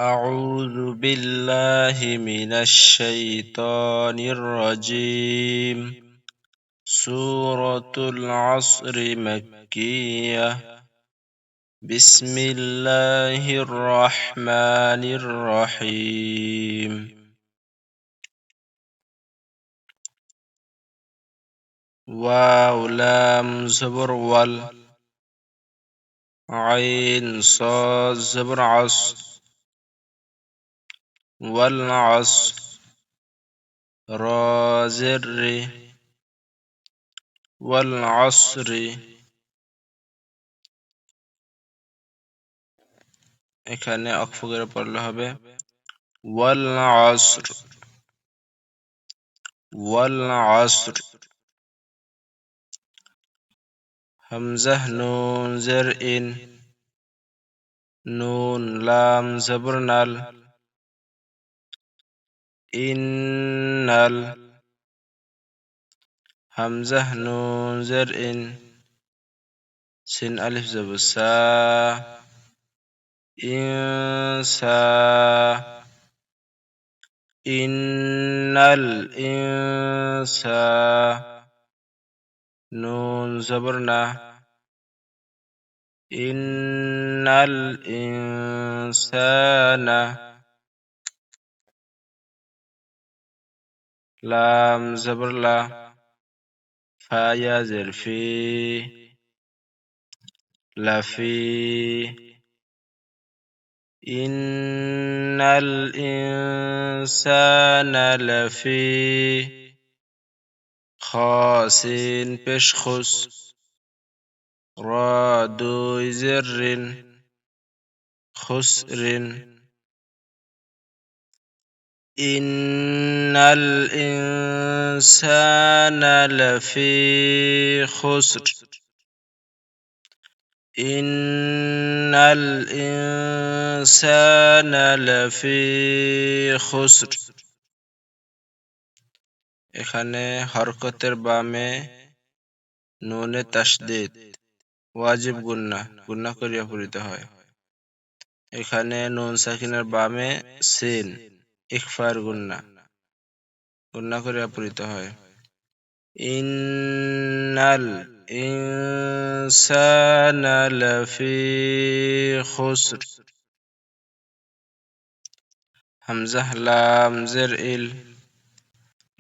أعوذ بالله من الشيطان الرجيم. سورة العصر مكية. بسم الله الرحمن الرحيم. واو لام زبر وال، عين صاد زبر عص، والعصر، را زر، والعصر। এখানে অক্ফ করে পড়লে হবে والعصر والعصر. همزة نون زر إن، نون لام زبر نال، إنال. همزة نون زر إن، سين ألف زبر سا، إنسا. إن الإنسان، نون زبرنا، إن الإنسان. لام زبر لا، فا يا زر في، لفي. إن الإنسان لفي خاسر بشخص، را دو زر خسر. إن الإنسان لفي خسر. إن الإنسان لفي خسر. এখানে হরকতের বামে নুনে তাসদীদ ওয়াজিব গুন্না করিয়া পড়িতে হয়। এখানে নুন সাকিনের বামে সিন ইখফার গুন্না করিয়া পড়িতে হয়। ইন্নাল ইনসানা লাফি খুসর। হামজা লাম জের ইল,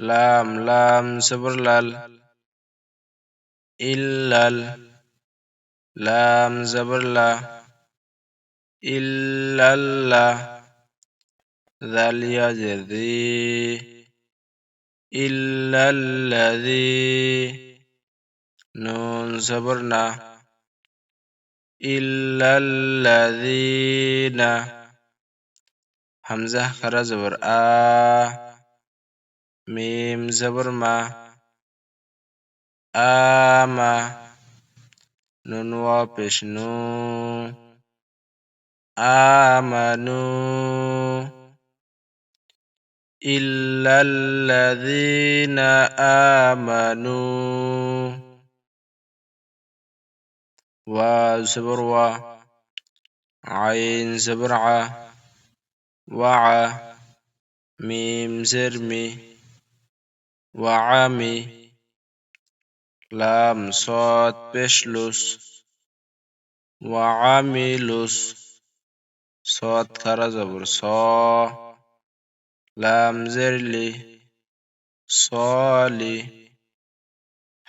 লাম লাম জবর লাল, ইল্লাল। লাম জবর লা, ইল্লাল্লাহ। যাল ইয়া জের দি, ইল্লাল্লাযী। নুন জবর না, ইল্লাল্লাযীনা। হামজা খারা জবর আ, মিম জবর মা, আমা। নুন ওয়াও পেশ নু, আমানু। ইল্লাল্লাযীনা আমানু। ওয়াও জবর ওয়া, আইন জবর আ, ওয়া। মিম জের মি, ওয়ামি। লাম صاد পেশলুস, ওয়ামিলুস। صاد খারা জবর স, লাম জের লি, সলি।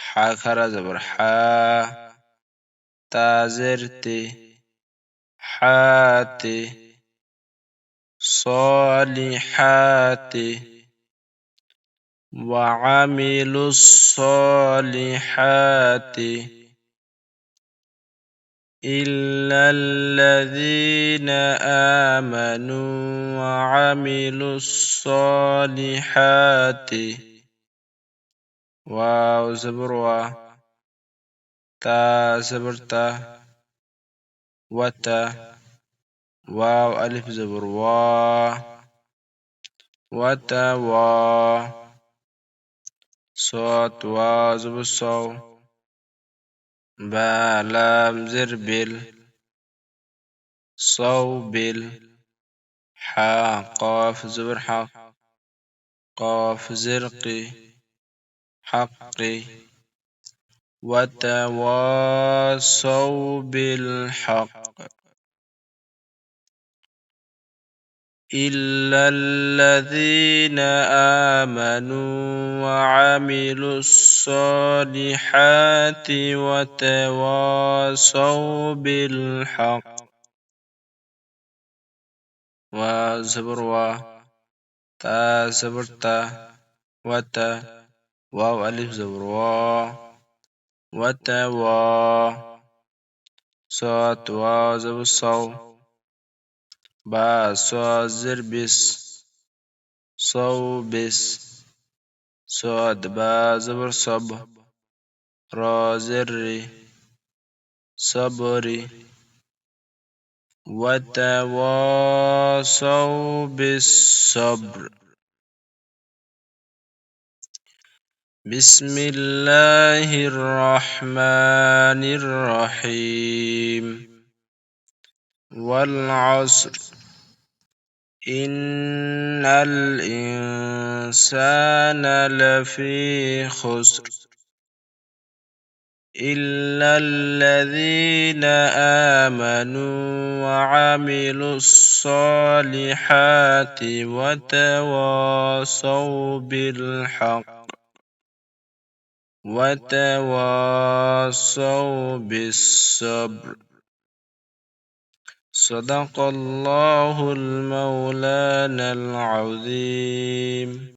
হা খারা জবর হা, তা জের তি, হাতি। صالحات، وعملوا الصالحات. إلا الذين آمنوا وعملوا الصالحات. واو زبر وا، تا زبر تا، وتا. واو ألف زبر وا، وتوا. صوت واو زبر صو، با لام زر بل، صوبل. قاف زبر حق قاف زرقي حقي وتواصوا بالحق إلا الذين آمنوا وعملوا الصالحات وتواصوا بالحق وزبر تا زبر تا وتا واو ألف زبر وتوا صاد واو زبر صو با صاد زر بس صو بس صاد با زبر صب را زري صبري وتواصوا بالصبر بسم الله الرحمن الرحيم والعصر إن الإنسان لفي خسر إلا الذين آمنوا وعملوا الصالحات وتواصوا بالحق وتواصوا بالصبر صدق الله المولانا العظيم.